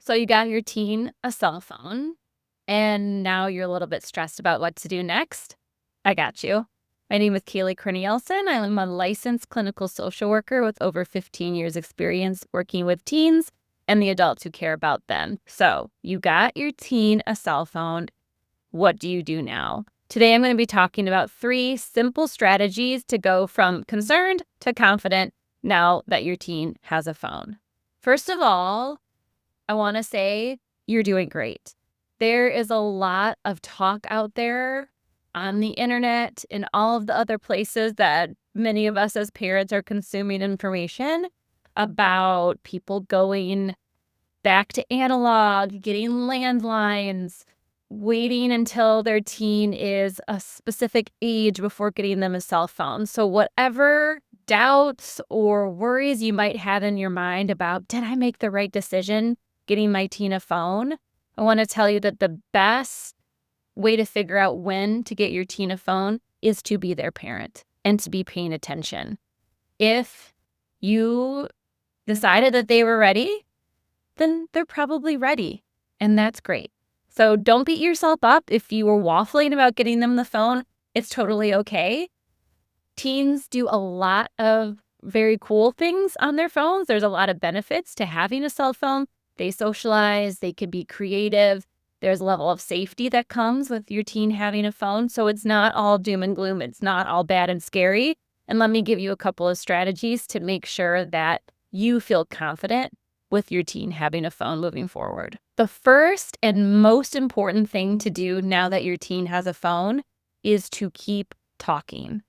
So you got your teen a cell phone, and now you're a little bit stressed about what to do next. I got you. My name is Kaylee Cornelson. I'm a licensed clinical social worker with over 15 years experience working with teens and the adults who care about them. So you got your teen a cell phone. What do you do now? Today, I'm going to be talking about 3 simple strategies to go from concerned to confident now that your teen has a phone. First of all, I want to say you're doing great. There is a lot of talk out there on the internet and all of the other places that many of us as parents are consuming information about people going back to analog, getting landlines, waiting until their teen is a specific age before getting them a cell phone. So whatever doubts or worries you might have in your mind about, did I make the right decision getting my teen a phone? I want to tell you that the best way to figure out when to get your teen a phone is to be their parent and to be paying attention. If you decided that they were ready, then they're probably ready, and that's great. So don't beat yourself up if you were waffling about getting them the phone. It's totally okay. Teens do a lot of very cool things on their phones. There's a lot of benefits to having a cell phone. They socialize, they can be creative. There's a level of safety that comes with your teen having a phone. So it's not all doom and gloom. It's not all bad and scary. And let me give you a couple of strategies to make sure that you feel confident with your teen having a phone moving forward. The first and most important thing to do now that your teen has a phone is to keep talking.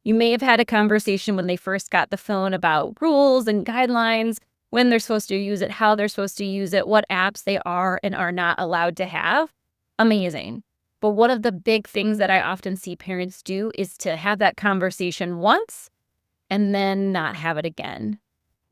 You may have had a conversation when they first got the phone about rules and guidelines, when they're supposed to use it, how they're supposed to use it, what apps they are and are not allowed to have. Amazing. But one of the big things that I often see parents do is to have that conversation once and then not have it again.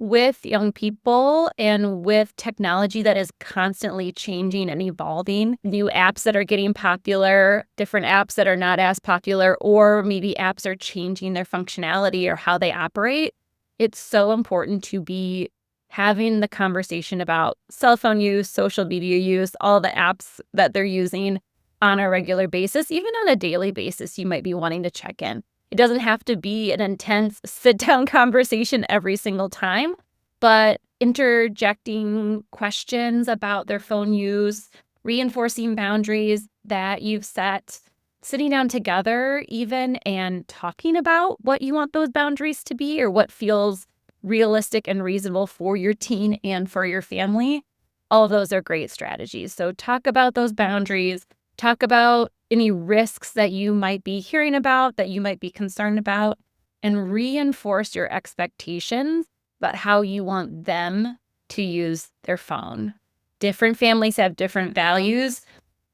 With young people and with technology that is constantly changing and evolving, new apps that are getting popular, different apps that are not as popular, or maybe apps are changing their functionality or how they operate, it's so important to be having the conversation about cell phone use, social media use, all the apps that they're using on a regular basis, even on a daily basis, you might be wanting to check in. It doesn't have to be an intense sit-down conversation every single time, but interjecting questions about their phone use, reinforcing boundaries that you've set, sitting down together even and talking about what you want those boundaries to be or what feels realistic and reasonable for your teen and for your family. All of those are great strategies. So talk about those boundaries, talk about any risks that you might be hearing about, that you might be concerned about, and reinforce your expectations about how you want them to use their phone. Different families have different values.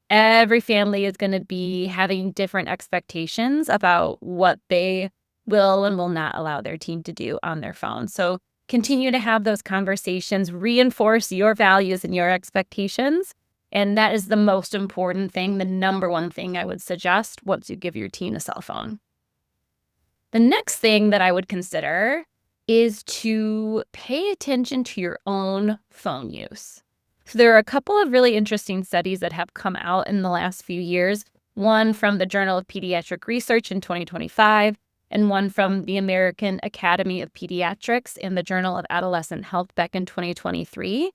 Every family is going to be having different expectations about what they will and will not allow their teen to do on their phone. So continue to have those conversations, reinforce your values and your expectations. And that is the most important thing, the number one thing I would suggest once you give your teen a cell phone. The next thing that I would consider is to pay attention to your own phone use. So there are a couple of really interesting studies that have come out in the last few years, one from the Journal of Pediatric Research in 2025, and one from the American Academy of Pediatrics and the Journal of Adolescent Health back in 2023.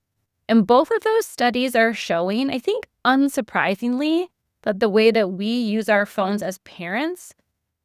And both of those studies are showing, I think unsurprisingly, that the way that we use our phones as parents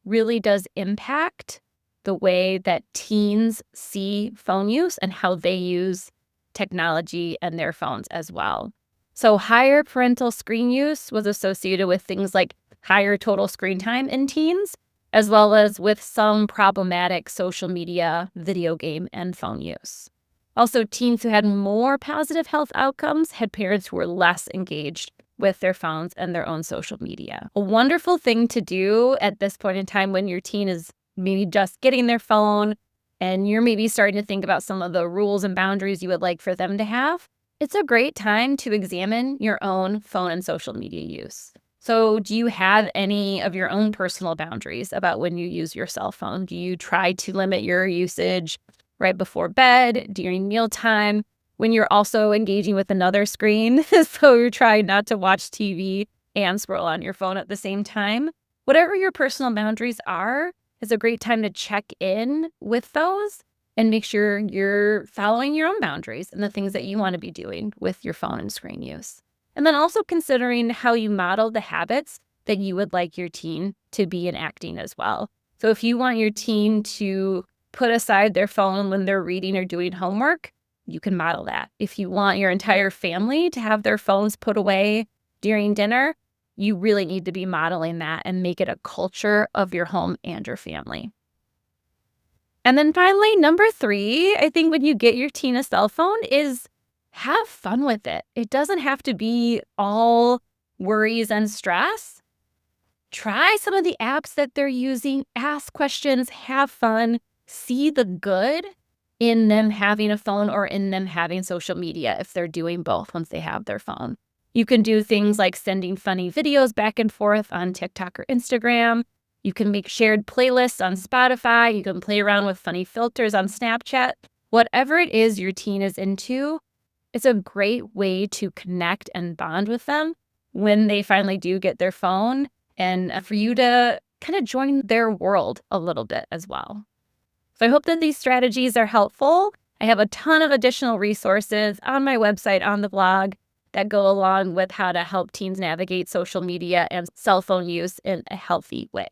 really does impact the way that teens see phone use and how they use technology and their phones as well. So higher parental screen use was associated with things like higher total screen time in teens, as well as with some problematic social media, video game, and phone use. Also, teens who had more positive health outcomes had parents who were less engaged with their phones and their own social media. A wonderful thing to do at this point in time when your teen is maybe just getting their phone and you're maybe starting to think about some of the rules and boundaries you would like for them to have, it's a great time to examine your own phone and social media use. So do you have any of your own personal boundaries about when you use your cell phone? Do you try to limit your usage right before bed, during mealtime, when you're also engaging with another screen. So you're trying not to watch TV and scroll on your phone at the same time. Whatever your personal boundaries are, is a great time to check in with those and make sure you're following your own boundaries and the things that you want to be doing with your phone and screen use. And then also considering how you model the habits that you would like your teen to be enacting as well. So if you want your teen to put aside their phone when they're reading or doing homework, you can model that. If you want your entire family to have their phones put away during dinner, you really need to be modeling that and make it a culture of your home and your family. And then finally, number 3, I think when you get your teen a cell phone is have fun with it. It doesn't have to be all worries and stress. Try some of the apps that they're using, ask questions, have fun, see the good in them having a phone or in them having social media if they're doing both once they have their phone. You can do things like sending funny videos back and forth on TikTok or Instagram. You can make shared playlists on Spotify. You can play around with funny filters on Snapchat. Whatever it is your teen is into, it's a great way to connect and bond with them when they finally do get their phone and for you to kind of join their world a little bit as well. So I hope that these strategies are helpful. I have a ton of additional resources on my website, on the blog, that go along with how to help teens navigate social media and cell phone use in a healthy way.